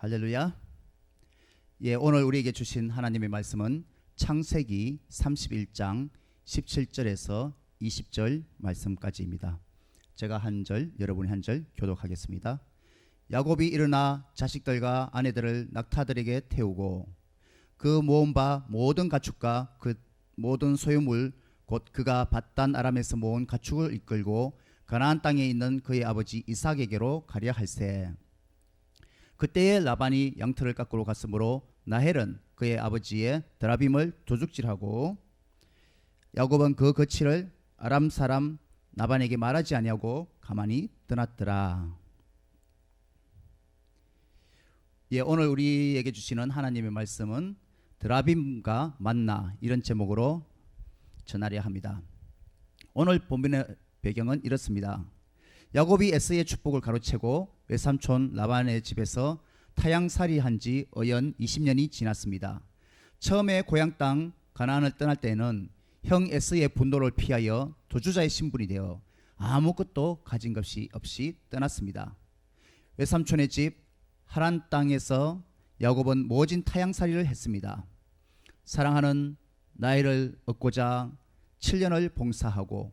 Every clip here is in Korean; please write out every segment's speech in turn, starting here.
할렐루야. 오늘 우리에게 주신 하나님의 말씀은 창세기 31장 17절에서 20절 말씀까지입니다. 제가 한 절, 여러분이 한 절 교독하겠습니다. 야곱이 일어나 자식들과 아내들을 낙타들에게 태우고 그 모은 바 모든 가축과 그 모든 소유물 곧 그가 밧단 아람에서 모은 가축을 이끌고 가나안 땅에 있는 그의 아버지 이삭에게로 가려 할세. 그때에 라반이 양털을 깎으러 갔으므로 라헬은 그의 아버지의 드라빔을 도둑질하고 야곱은 그 거취를 아람 사람 라반에게 말하지 아니하고 가만히 떠났더라. 오늘 우리에게 주시는 하나님의 말씀은 드라빔과 만나, 이런 제목으로 전하려 합니다. 오늘 본문의 배경은 이렇습니다. 야곱이 에서의 축복을 가로채고 외삼촌 라반의 집에서 타향살이한 지 어연 20년이 지났습니다. 처음에 고향 땅 가나안을 떠날 때에는 형 에서의 분노를 피하여 도주자의 신분이 되어 아무것도 가진 것이 없이 떠났습니다. 외삼촌의 집 하란 땅에서 야곱은 모진 타향살이를 했습니다. 사랑하는 라헬을 얻고자 7년을 봉사하고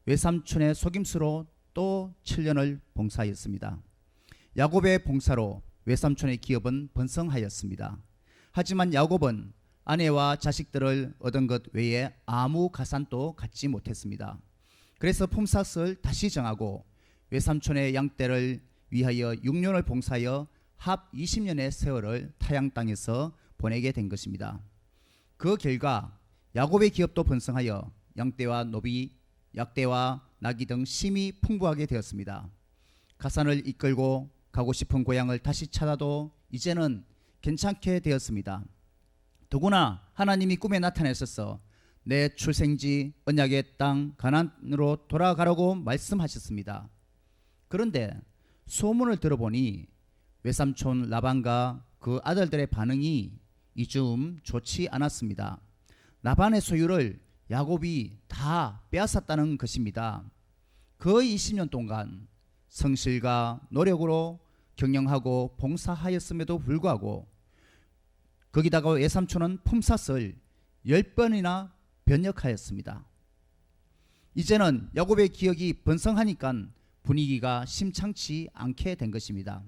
외삼촌의 속임수로 또 7년을 봉사하였습니다. 야곱의 봉사로 외삼촌의 기업은 번성하였습니다. 하지만 야곱은 아내와 자식들을 얻은 것 외에 아무 가산도 갖지 못했습니다. 그래서 품삯을 다시 정하고 외삼촌의 양떼를 위하여 6년을 봉사하여 합 20년의 세월을 타향 땅에서 보내게 된 것입니다. 그 결과 야곱의 기업도 번성하여 양떼와 노비, 약대와 나귀 등 심히 풍부하게 되었습니다. 가산을 이끌고 가고 싶은 고향을 다시 찾아도 이제는 괜찮게 되었습니다. 더구나 하나님이 꿈에 나타내셔서 내 출생지 언약의 땅 가나안으로 돌아가라고 말씀하셨습니다. 그런데 소문을 들어보니 외삼촌 라반과 그 아들들의 반응이 좀 좋지 않았습니다. 라반의 소유를 야곱이 다 빼앗았다는 것입니다. 거의 20년 동안 성실과 노력으로 경영하고 봉사하였음에도 불구하고 거기다가 외삼촌은 품삯을 10번이나 변역하였습니다. 이제는 야곱의 기억이 번성하니까 분위기가 심상치 않게 된 것입니다.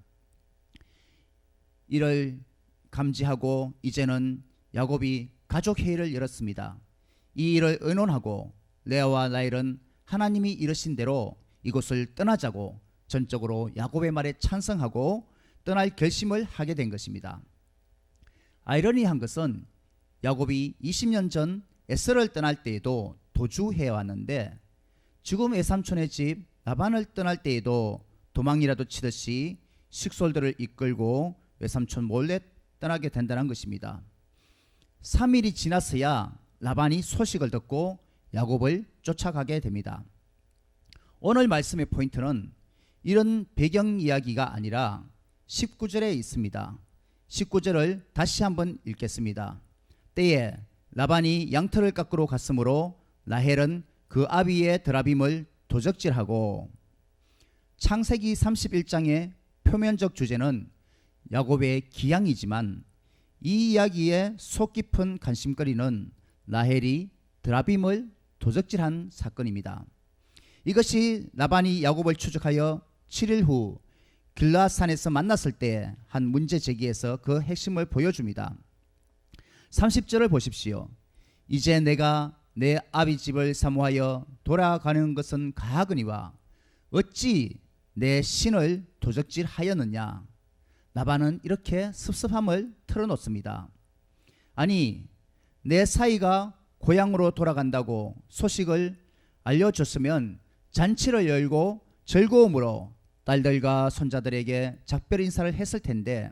이를 감지하고 이제는 야곱이 가족회의를 열었습니다. 이 일을 의논하고 레아와 라헬은 하나님이 이르신 대로 이곳을 떠나자고 전적으로 야곱의 말에 찬성하고 떠날 결심을 하게 된 것입니다. 아이러니한 것은 야곱이 20년 전 에서를 떠날 때에도 도주해 왔는데 지금 외삼촌의 집 라반을 떠날 때에도 도망이라도 치듯이 식솔들을 이끌고 외삼촌 몰래 떠나게 된다는 것입니다. 3일이 지났어야 라반이 소식을 듣고 야곱을 쫓아가게 됩니다. 오늘 말씀의 포인트는 이런 배경 이야기가 아니라 19절에 있습니다. 19절을 다시 한번 읽겠습니다. 때에 라반이 양털을 깎으러 갔으므로 라헬은 그 아비의 드라빔을 도적질하고. 창세기 31장의 표면적 주제는 야곱의 기양이지만 이 이야기의 속 깊은 관심거리는 라헬이 드라빔을 도적질한 사건입니다. 이것이 라반이 야곱을 추적하여 7일 후 길라앗산에서 만났을 때 한 문제 제기에서 그 핵심을 보여줍니다. 30절을 보십시오. 이제 내가 내 아비 집을 사모하여 돌아가는 것은 가하거니와 어찌 내 신을 도적질하였느냐. 라반은 이렇게 섭섭함을 털어놓습니다. 아니, 내 사이가 고향으로 돌아간다고 소식을 알려줬으면 잔치를 열고 즐거움으로 딸들과 손자들에게 작별 인사를 했을 텐데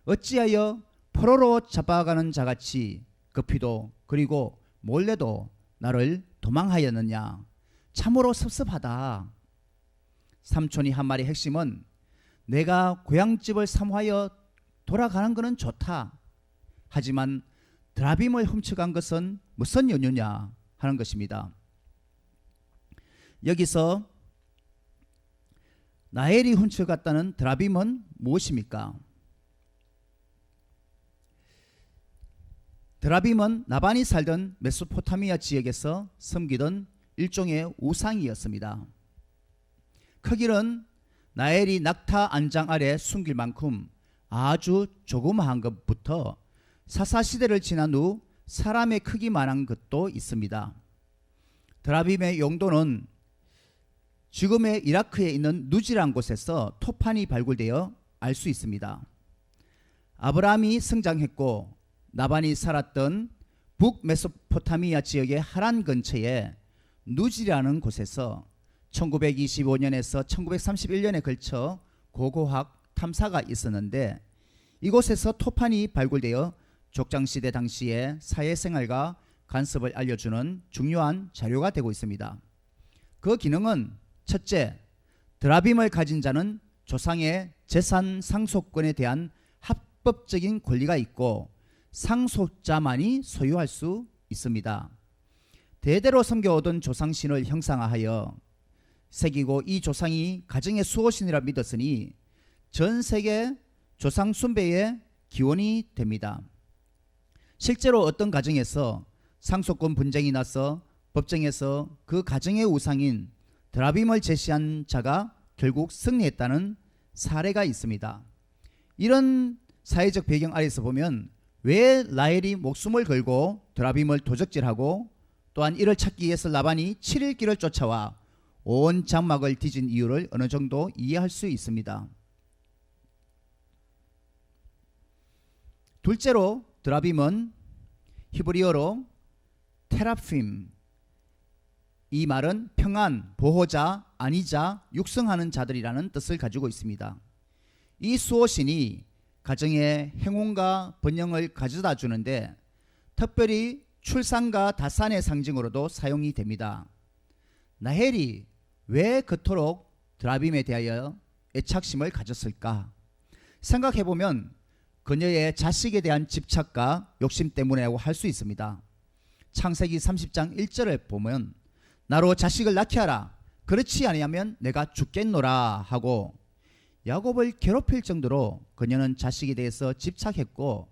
어찌하여 포로로 잡아가는 자같이 급히도 그리고 몰래도 나를 도망하였느냐. 참으로 섭섭하다. 삼촌이 한 말의 핵심은 내가 고향집을 사모하여 돌아가는 것은 좋다. 하지만 드라빔을 훔쳐간 것은 무슨 연유냐 하는 것입니다. 여기서 라헬이 훔쳐갔다는 드라빔은 무엇입니까? 드라빔은 라반이 살던 메소포타미아 지역에서 섬기던 일종의 우상이었습니다. 크기는 라헬이 낙타 안장 아래 숨길 만큼 아주 조그마한 것부터 사사시대를 지난 후 사람의 크기만한 것도 있습니다. 드라빔의 용도는 지금의 이라크에 있는 누지란 곳에서 토판이 발굴되어 알 수 있습니다. 아브라함이 성장했고 라반이 살았던 북메소포타미아 지역의 하란 근처에 누지라는 곳에서 1925년에서 1931년에 걸쳐 고고학 탐사가 있었는데 이곳에서 토판이 발굴되어 족장시대 당시의 사회생활과 간섭을 알려주는 중요한 자료가 되고 있습니다. 그 기능은 첫째, 드라빔을 가진 자는 조상의 재산 상속권에 대한 합법적인 권리가 있고 상속자만이 소유할 수 있습니다. 대대로 섬겨오던 조상신을 형상화하여 새기고 이 조상이 가정의 수호신이라 믿었으니 전 세계 조상 숭배의 기원이 됩니다. 실제로 어떤 가정에서 상속권 분쟁이 나서 법정에서 그 가정의 우상인 드라빔을 제시한 자가 결국 승리했다는 사례가 있습니다. 이런 사회적 배경 아래서 보면 왜 라헬이 목숨을 걸고 드라빔을 도적질하고 또한 이를 찾기 위해서 라반이 7일 길을 쫓아와 온 장막을 뒤진 이유를 어느 정도 이해할 수 있습니다. 둘째로 드라빔은 히브리어로 테라핌, 이 말은 평안, 보호자, 안위자, 육성하는 자들이라는 뜻을 가지고 있습니다. 이 수호신이 가정의 행운과 번영을 가져다 주는데 특별히 출산과 다산의 상징으로도 사용이 됩니다. 라헬이 왜 그토록 드라빔에 대하여 애착심을 가졌을까? 생각해보면 그녀의 자식에 대한 집착과 욕심 때문이라고 할 수 있습니다. 창세기 30장 1절에 보면 나로 자식을 낳게 하라, 그렇지 아니하면 내가 죽겠노라 하고 야곱을 괴롭힐 정도로 그녀는 자식에 대해서 집착했고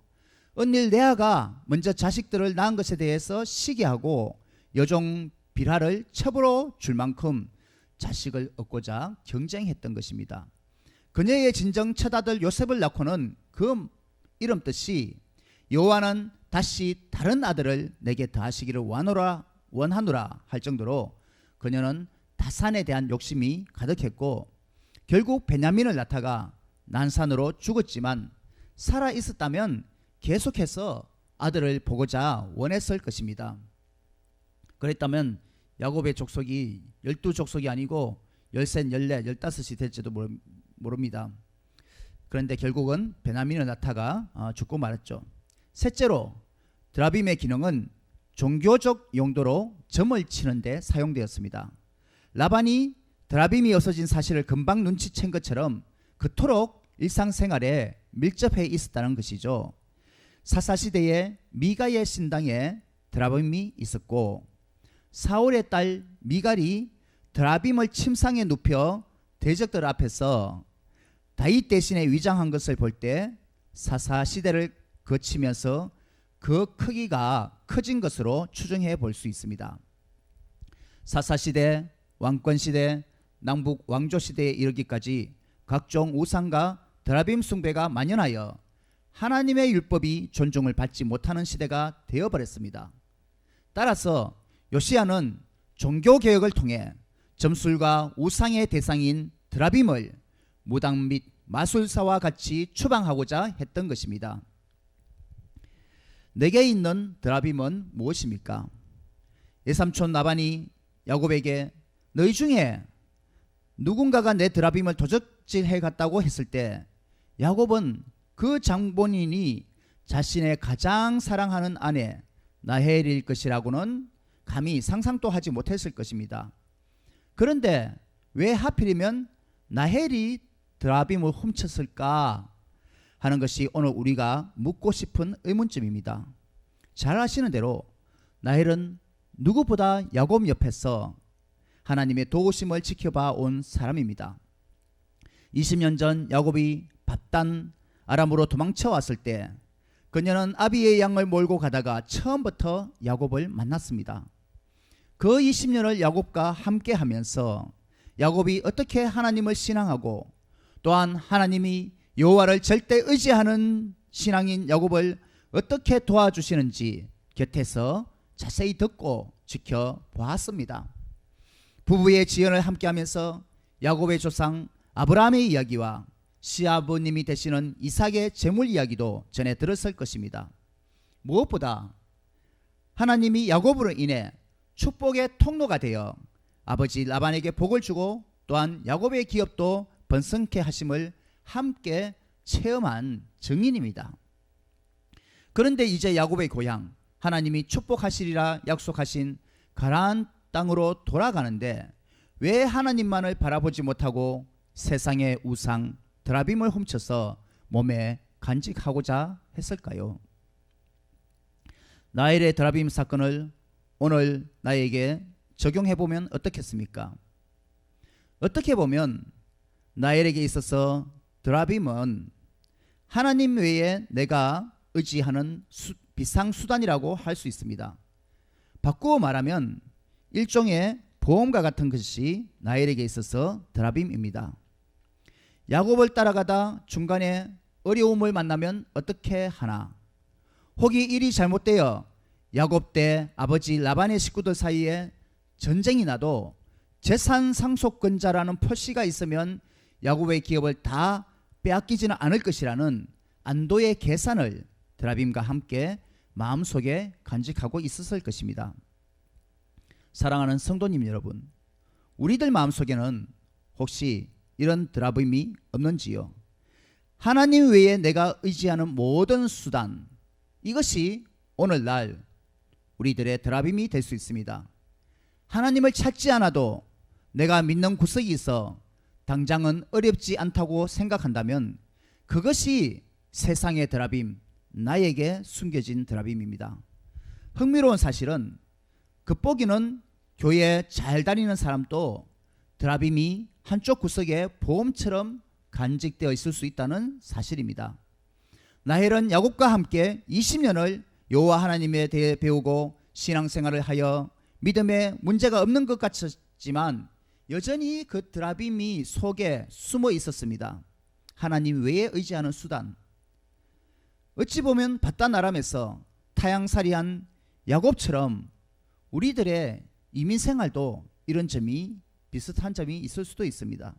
언닐 레아가 먼저 자식들을 낳은 것에 대해서 시기하고 여종 빌하를 첩으로 줄 만큼 자식을 얻고자 경쟁했던 것입니다. 그녀의 진정 첫아들 요셉을 낳고는 그 이름 뜻이 여호와는 다시 다른 아들을 내게 더하시기를 원하노라 할 정도로 그녀는 다산에 대한 욕심이 가득했고 결국 베냐민을 낳다가 난산으로 죽었지만 살아 있었다면 계속해서 아들을 보고자 원했을 것입니다. 그랬다면 야곱의 족속이 12족속이 아니고 13, 14, 15이 될지도 모릅니다. 그런데 결국은 베냐민을 낳다가 죽고 말았죠. 셋째로 드라빔의 기능은 종교적 용도로 점을 치는 데 사용되었습니다. 라반이 드라빔이 없어진 사실을 금방 눈치챈 것처럼 그토록 일상생활에 밀접해 있었다는 것이죠. 사사시대에 미가의 신당에 드라빔이 있었고 사울의 딸 미갈이 드라빔을 침상에 눕혀 대적들 앞에서 다윗 대신에 위장한 것을 볼 때 사사시대를 거치면서 그 크기가 커진 것으로 추정해 볼 수 있습니다. 사사시대, 왕권시대, 남북 왕조시대에 이르기까지 각종 우상과 드라빔 숭배가 만연하여 하나님의 율법이 존중을 받지 못하는 시대가 되어버렸습니다. 따라서 요시야는 종교개혁을 통해 점술과 우상의 대상인 드라빔을 무당 및 마술사와 같이 추방하고자 했던 것입니다. 내게 있는 드라빔은 무엇입니까? 외삼촌 라반이 야곱에게 너희 중에 누군가가 내 드라빔을 도적질해 갔다고 했을 때 야곱은 그 장본인이 자신의 가장 사랑하는 아내 라헬일 것이라고는 감히 상상도 하지 못했을 것입니다. 그런데 왜 하필이면 라헬이 드라빔을 훔쳤을까 하는 것이 오늘 우리가 묻고 싶은 의문점입니다. 잘 아시는 대로 라헬은 누구보다 야곱 옆에서 하나님의 도우심을 지켜봐 온 사람입니다. 20년 전 야곱이 밧단 아람으로 도망쳐 왔을 때 그녀는 아비의 양을 몰고 가다가 처음부터 야곱을 만났습니다. 그 20년을 야곱과 함께 하면서 야곱이 어떻게 하나님을 신앙하고 또한 하나님이 여호와를 절대 의지하는 신앙인 야곱을 어떻게 도와주시는지 곁에서 자세히 듣고 지켜보았습니다. 부부의 지연을 함께하면서 야곱의 조상 아브라함의 이야기와 시아버님이 되시는 이삭의 재물 이야기도 전해 들었을 것입니다. 무엇보다 하나님이 야곱으로 인해 축복의 통로가 되어 아버지 라반에게 복을 주고 또한 야곱의 기업도 번성케 하심을 함께 체험한 증인입니다. 그런데 이제 야곱의 고향 하나님이 축복하시리라 약속하신 가나안 땅으로 돌아가는데 왜 하나님만을 바라보지 못하고 세상의 우상 드라빔을 훔쳐서 몸에 간직하고자 했을까요? 라헬의 드라빔 사건을 오늘 나에게 적용해보면 어떻겠습니까? 어떻게 보면 라헬에게 있어서 드라빔은 하나님 외에 내가 의지하는 비상수단이라고 할 수 있습니다. 바꾸어 말하면 일종의 보험과 같은 것이 라헬에게 있어서 드라빔입니다. 야곱을 따라가다 중간에 어려움을 만나면 어떻게 하나? 혹이 일이 잘못되어 야곱 때 아버지 라반의 식구들 사이에 전쟁이 나도 재산 상속권자라는 표시가 있으면 야곱의 기업을 다 빼앗기지는 않을 것이라는 안도의 계산을 드라빔과 함께 마음속에 간직하고 있었을 것입니다. 사랑하는 성도님 여러분, 우리들 마음속에는 혹시 이런 드라빔이 없는지요? 하나님 외에 내가 의지하는 모든 수단, 이것이 오늘날 우리들의 드라빔이 될 수 있습니다. 하나님을 찾지 않아도 내가 믿는 구석이 있어 당장은 어렵지 않다고 생각한다면 그것이 세상의 드라빔, 나에게 숨겨진 드라빔입니다. 흥미로운 사실은 겉보기는 교회 잘 다니는 사람도 드라빔이 한쪽 구석에 보험처럼 간직되어 있을 수 있다는 사실입니다. 라헬은 야곱과 함께 20년을 여호와 하나님에 대해 배우고 신앙생활을 하여 믿음에 문제가 없는 것 같았지만 여전히 그 드라빔이 속에 숨어 있었습니다. 하나님 외에 의지하는 수단. 어찌 보면 바다나람에서 타향살이한 야곱처럼 우리들의 이민생활도 이런 점이 비슷한 점이 있을 수도 있습니다.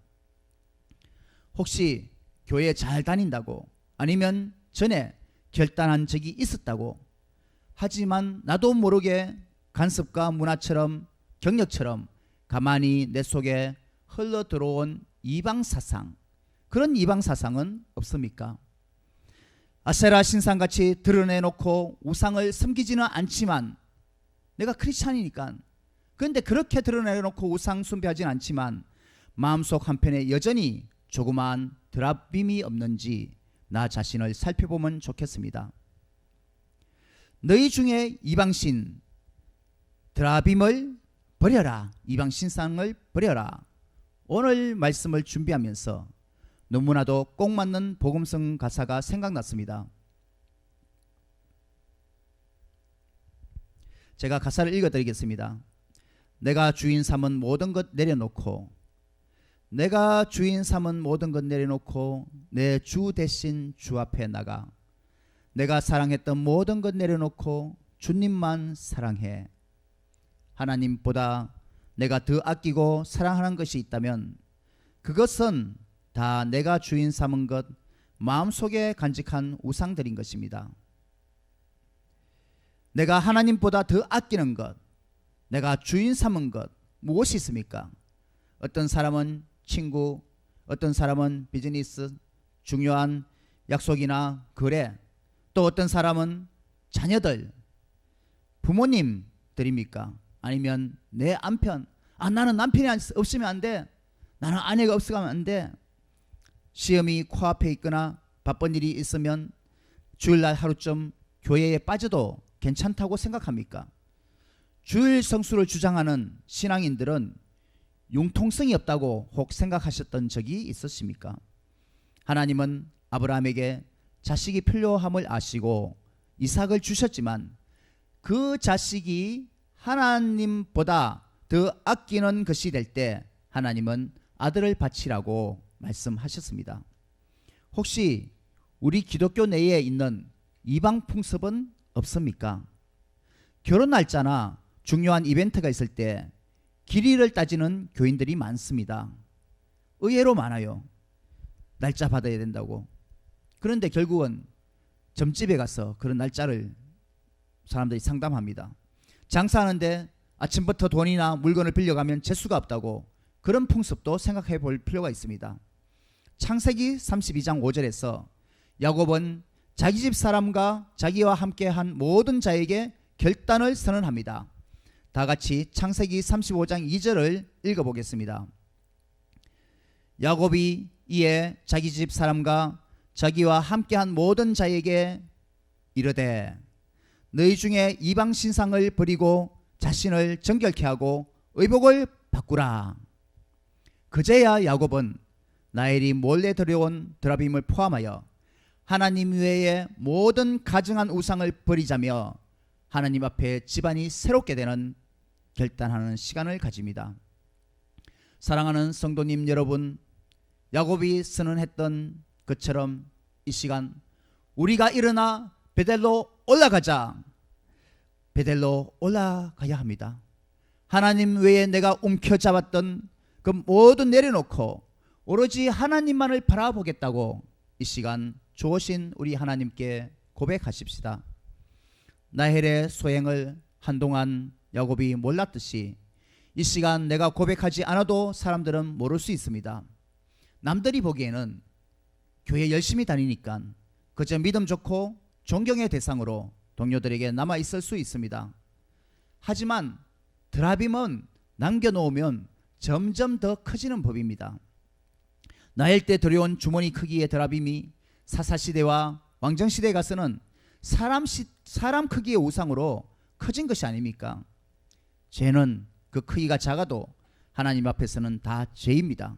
혹시 교회 잘 다닌다고 아니면 전에 결단한 적이 있었다고 하지만 나도 모르게 간섭과 문화처럼 경력처럼 가만히 내 속에 흘러 들어온 이방사상, 그런 이방사상은 없습니까? 아세라 신상같이 드러내놓고 우상을 섬기지는 않지만 내가 크리스찬이니까, 그런데 그렇게 드러내놓고 우상 숭배하지는 않지만 마음속 한편에 여전히 조그마한 드라빔이 없는지 나 자신을 살펴보면 좋겠습니다. 너희 중에 이방신 드라빔을 버려라, 이방신상을 버려라. 오늘 말씀을 준비하면서 너무나도 꼭 맞는 복음성 가사가 생각났습니다. 제가 가사를 읽어드리겠습니다. 내가 주인 삼은 모든 것 내려놓고, 내가 주인 삼은 모든 것 내려놓고 내 주 대신 주 앞에 나가. 내가 사랑했던 모든 것 내려놓고 주님만 사랑해. 하나님보다 내가 더 아끼고 사랑하는 것이 있다면 그것은 다 내가 주인 삼은 것, 마음속에 간직한 우상들인 것입니다. 내가 하나님보다 더 아끼는 것, 내가 주인 삼은 것 무엇이 있습니까? 어떤 사람은 친구, 어떤 사람은 비즈니스, 중요한 약속이나 거래, 또 어떤 사람은 자녀들, 부모님들입니까? 아니면 내 남편, 나는 남편이 없으면 안 돼, 나는 아내가 없으면 안 돼, 시험이 코앞에 있거나 바쁜 일이 있으면 주일날 하루쯤 교회에 빠져도 괜찮다고 생각합니까? 주일 성수를 주장하는 신앙인들은 융통성이 없다고 혹 생각하셨던 적이 있으십니까? 하나님은 아브라함에게 자식이 필요함을 아시고 이삭을 주셨지만 그 자식이 하나님보다 더 아끼는 것이 될 때 하나님은 아들을 바치라고 말씀하셨습니다. 혹시 우리 기독교 내에 있는 이방 풍습은 없습니까? 결혼 날짜나 중요한 이벤트가 있을 때 길이를 따지는 교인들이 많습니다. 의외로 많아요. 날짜 받아야 된다고. 그런데 결국은 점집에 가서 그런 날짜를 사람들이 상담합니다. 장사하는데 아침부터 돈이나 물건을 빌려가면 재수가 없다고, 그런 풍습도 생각해 볼 필요가 있습니다. 창세기 32장 5절에서 야곱은 자기 집 사람과 자기와 함께한 모든 자에게 결단을 선언합니다. 다 같이 창세기 35장 2절을 읽어보겠습니다. 야곱이 이에 자기 집 사람과 자기와 함께한 모든 자에게 이르되 너희 중에 이방 신상을 버리고 자신을 정결케 하고 의복을 바꾸라. 그제야 야곱은 라헬이 몰래 들여온 드라빔을 포함하여 하나님 외에 모든 가증한 우상을 버리자며 하나님 앞에 집안이 새롭게 되는 결단하는 시간을 가집니다. 사랑하는 성도님 여러분, 야곱이 선언했던 것처럼 이 시간 우리가 일어나 베델로 올라가자. 베델로 올라가야 합니다. 하나님 외에 내가 움켜잡았던 그 모든 내려놓고 오로지 하나님만을 바라보겠다고 이 시간 좋으신 우리 하나님께 고백하십시다. 라헬의 소행을 한동안 야곱이 몰랐듯이 이 시간 내가 고백하지 않아도 사람들은 모를 수 있습니다. 남들이 보기에는 교회 열심히 다니니까 그저 믿음 좋고 존경의 대상으로 동료들에게 남아 있을 수 있습니다. 하지만 드라빔은 남겨놓으면 점점 더 커지는 법입니다. 라헬 때 들여온 주머니 크기의 드라빔이 사사시대와 왕정시대에 가서는 사람 크기의 우상으로 커진 것이 아닙니까? 죄는 그 크기가 작아도 하나님 앞에서는 다 죄입니다.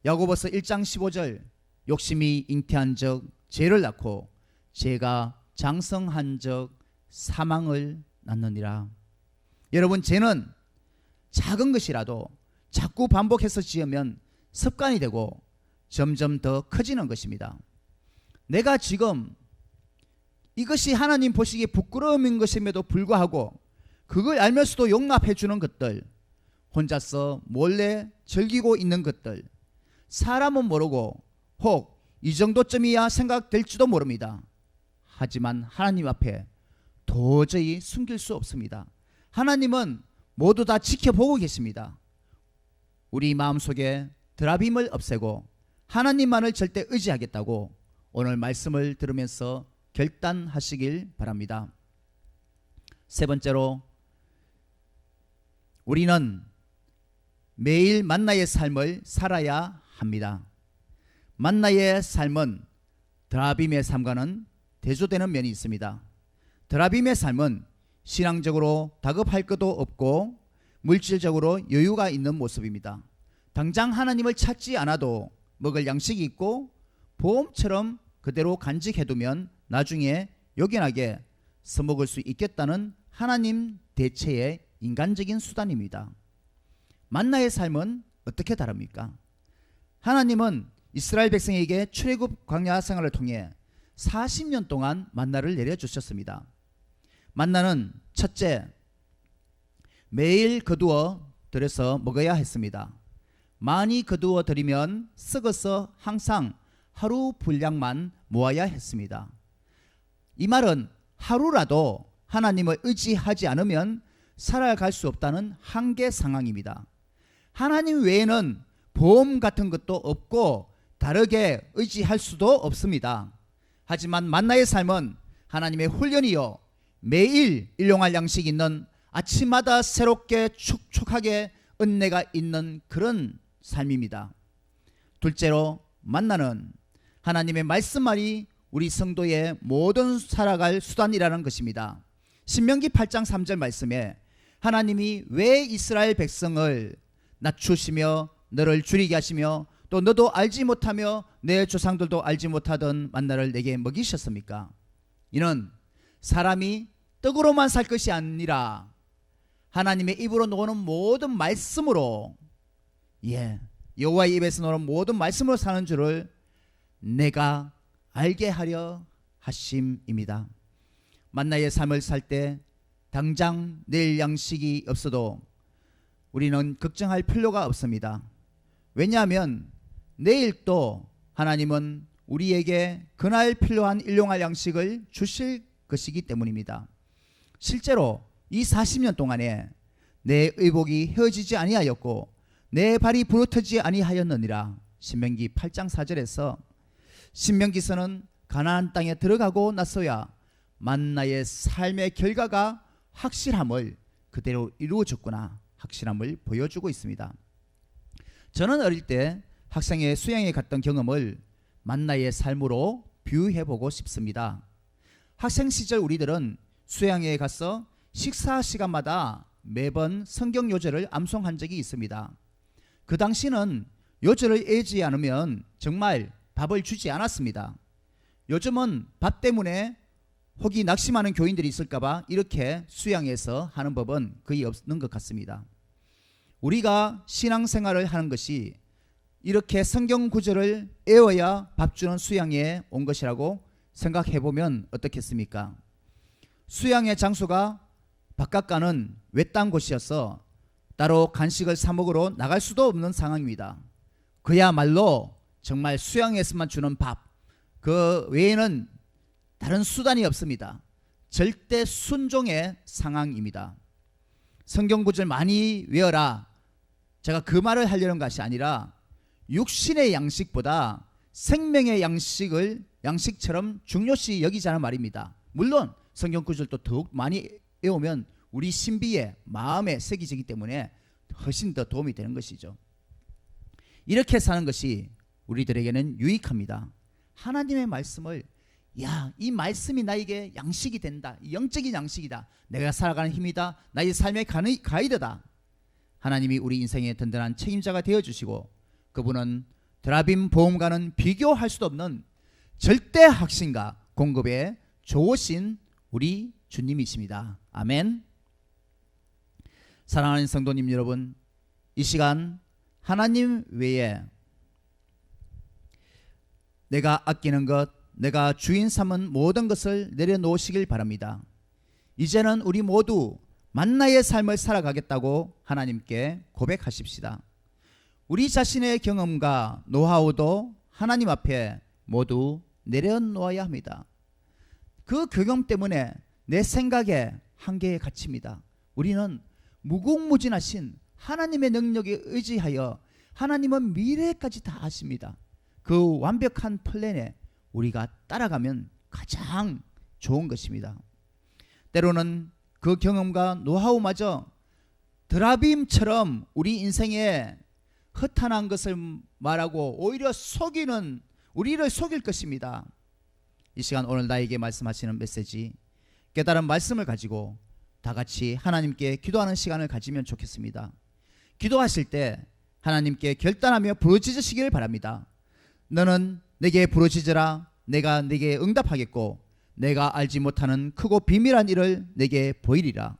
야고보서 1장 15절 욕심이 잉태한 적 죄를 낳고 죄가 장성한 적 사망을 낳느니라. 여러분, 죄는 작은 것이라도 자꾸 반복해서 지으면 습관이 되고 점점 더 커지는 것입니다. 내가 지금 이것이 하나님 보시기에 부끄러움인 것임에도 불구하고 그걸 알면서도 용납해 주는 것들, 혼자서 몰래 즐기고 있는 것들, 사람은 모르고 혹 이 정도쯤이야 생각될지도 모릅니다. 하지만 하나님 앞에 도저히 숨길 수 없습니다. 하나님은 모두 다 지켜보고 계십니다. 우리 마음속에 드라빔을 없애고 하나님만을 절대 의지하겠다고 오늘 말씀을 들으면서 결단하시길 바랍니다. 세 번째로, 우리는 매일 만나의 삶을 살아야 합니다. 만나의 삶은 드라빔의 삶과는 대조되는 면이 있습니다. 드라빔의 삶은 신앙적으로 다급할 것도 없고 물질적으로 여유가 있는 모습입니다. 당장 하나님을 찾지 않아도 먹을 양식이 있고 보험처럼 그대로 간직해두면 나중에 요긴하게 써먹을 수 있겠다는 하나님 대체의 인간적인 수단입니다. 만나의 삶은 어떻게 다릅니까? 하나님은 이스라엘 백성에게 출애굽 광야 생활을 통해 40년 동안 만나를 내려주셨습니다. 만나는 첫째, 매일 거두어 들여서 먹어야 했습니다. 많이 거두어 들이면 썩어서 항상 하루 분량만 모아야 했습니다. 이 말은 하루라도 하나님을 의지하지 않으면 살아갈 수 없다는 한계 상황입니다. 하나님 외에는 보험 같은 것도 없고 다르게 의지할 수도 없습니다. 하지만 만나의 삶은 하나님의 훈련이요, 매일 일용할 양식이 있는, 아침마다 새롭게 축축하게 은혜가 있는 그런 삶입니다. 둘째로, 만나는 하나님의 말씀만이 우리 성도의 모든 살아갈 수단이라는 것입니다. 신명기 8장 3절 말씀에 하나님이 왜 이스라엘 백성을 낮추시며 너를 줄이게 하시며 또 너도 알지 못하며 내 조상들도 알지 못하던 만나를 내게 먹이셨습니까? 이는 사람이 떡으로만 살 것이 아니라 하나님의 입으로 나오는 모든 말씀으로, 여호와의 입에서 나오는 모든 말씀으로 사는 줄을 내가 알게 하려 하심입니다. 만나의 삶을 살 때 당장 내일 양식이 없어도 우리는 걱정할 필요가 없습니다. 왜냐하면 내일 또 하나님은 우리에게 그날 필요한 일용할 양식을 주실 것이기 때문입니다. 실제로 이 40년 동안에 내 의복이 헤어지지 아니하였고 내 발이 부러뜨지 아니하였느니라. 신명기 8장 4절에서 신명기서는 가나안 땅에 들어가고 나서야 만나의 삶의 결과가 확실함을 그대로 이루어졌구나 확실함을 보여주고 있습니다. 저는 어릴 때 학생회 수양에 갔던 경험을 만나의 삶으로 비유해보고 싶습니다. 학생 시절 우리들은 수양회에 가서 식사 시간마다 매번 성경 요절을 암송한 적이 있습니다. 그 당시는 요절을 외우지 않으면 정말 밥을 주지 않았습니다. 요즘은 밥 때문에 혹이 낙심하는 교인들이 있을까봐 이렇게 수양에서 하는 법은 거의 없는 것 같습니다. 우리가 신앙생활을 하는 것이 이렇게 성경 구절을 외워야 밥 주는 수양회에 온 것이라고 생각해보면 어떻겠습니까? 수양회 장소가 바깥과는 외딴 곳이어서 따로 간식을 사 먹으러 나갈 수도 없는 상황입니다. 그야말로 정말 수양회에서만 주는 밥, 그 외에는 다른 수단이 없습니다. 절대 순종의 상황입니다. 성경 구절 많이 외워라. 제가 그 말을 하려는 것이 아니라 육신의 양식보다 생명의 양식을 양식처럼 중요시 여기자는 말입니다. 물론 성경 구절도 더욱 많이 외우면 우리 신비에 마음에 새기지기 때문에 훨씬 더 도움이 되는 것이죠. 이렇게 사는 것이 우리들에게는 유익합니다. 하나님의 말씀을 이 말씀이 나에게 양식이 된다. 영적인 양식이다. 내가 살아가는 힘이다. 나의 삶의 가이드다. 하나님이 우리 인생의 든든한 책임자가 되어주시고 그분은 드라빔 보험과는 비교할 수도 없는 절대 확신과 공급에 좋으신 우리 주님이십니다. 아멘. 사랑하는 성도님 여러분, 이 시간 하나님 외에 내가 아끼는 것, 내가 주인 삼은 모든 것을 내려놓으시길 바랍니다. 이제는 우리 모두 만나의 삶을 살아가겠다고 하나님께 고백하십시다. 우리 자신의 경험과 노하우도 하나님 앞에 모두 내려놓아야 합니다. 그 경험 때문에 내 생각에 한계에 갇힙니다. 우리는 무궁무진하신 하나님의 능력에 의지하여 하나님은 미래까지 다 아십니다. 그 완벽한 플랜에 우리가 따라가면 가장 좋은 것입니다. 때로는 그 경험과 노하우마저 드라빔처럼 우리 인생에 허탄한 것을 말하고 오히려 속이는 우리를 속일 것입니다. 이 시간 오늘 나에게 말씀하시는 메시지, 깨달은 말씀을 가지고 다 같이 하나님께 기도하는 시간을 가지면 좋겠습니다. 기도하실 때 하나님께 결단하며 부르짖으시길 바랍니다. 너는 내게 부르짖으라. 내가 내게 응답하겠고 내가 알지 못하는 크고 비밀한 일을 내게 보이리라.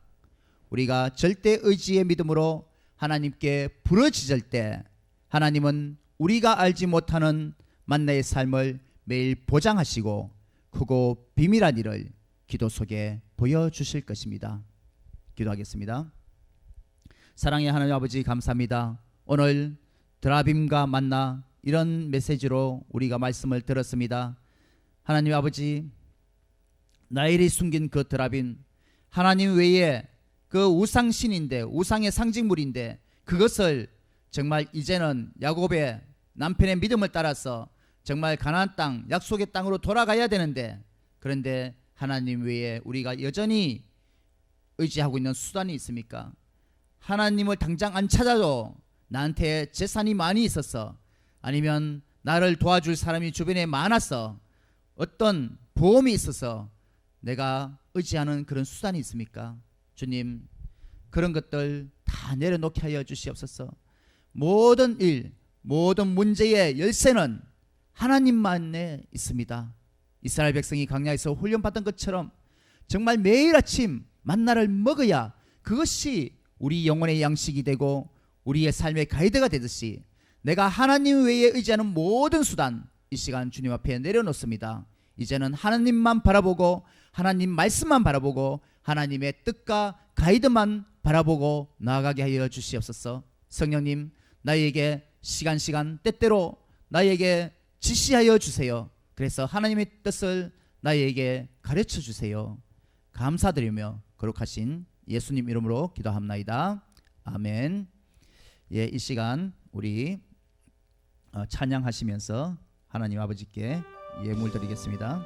우리가 절대 의지의 믿음으로 하나님께 부르짖을 때 하나님은 우리가 알지 못하는 만나의 삶을 매일 보장하시고 크고 비밀한 일을 기도 속에 보여주실 것입니다. 기도하겠습니다. 사랑의 하나님 아버지, 감사합니다. 오늘 드라빔과 만나 이런 메시지로 우리가 말씀을 들었습니다. 하나님 아버지, 나일이 숨긴 그 드라빔, 하나님 외에 그 우상신인데, 우상의 상징물인데, 그것을 정말 이제는 야곱의 남편의 믿음을 따라서 정말 가나안 땅, 약속의 땅으로 돌아가야 되는데, 그런데 하나님 외에 우리가 여전히 의지하고 있는 수단이 있습니까? 하나님을 당장 안 찾아도 나한테 재산이 많이 있어서, 아니면 나를 도와줄 사람이 주변에 많아서, 어떤 보험이 있어서 내가 의지하는 그런 수단이 있습니까? 주님, 그런 것들 다 내려놓게 하여 주시옵소서. 모든 일, 모든 문제의 열쇠는 하나님만에 있습니다. 이스라엘 백성이 광야에서 훈련받은 것처럼 정말 매일 아침 만나를 먹어야 그것이 우리 영혼의 양식이 되고 우리의 삶의 가이드가 되듯이 내가 하나님 외에 의지하는 모든 수단 이 시간 주님 앞에 내려놓습니다. 이제는 하나님만 바라보고 하나님 말씀만 바라보고 하나님의 뜻과 가이드만 바라보고 나아가게 하여 주시옵소서. 성령님, 나에게 시간 때때로 나에게 지시하여 주세요. 그래서 하나님의 뜻을 나에게 가르쳐 주세요. 감사드리며 거룩하신 예수님 이름으로 기도합나이다. 아멘. 예, 이 시간 우리 찬양하시면서 하나님 아버지께 예물 드리겠습니다.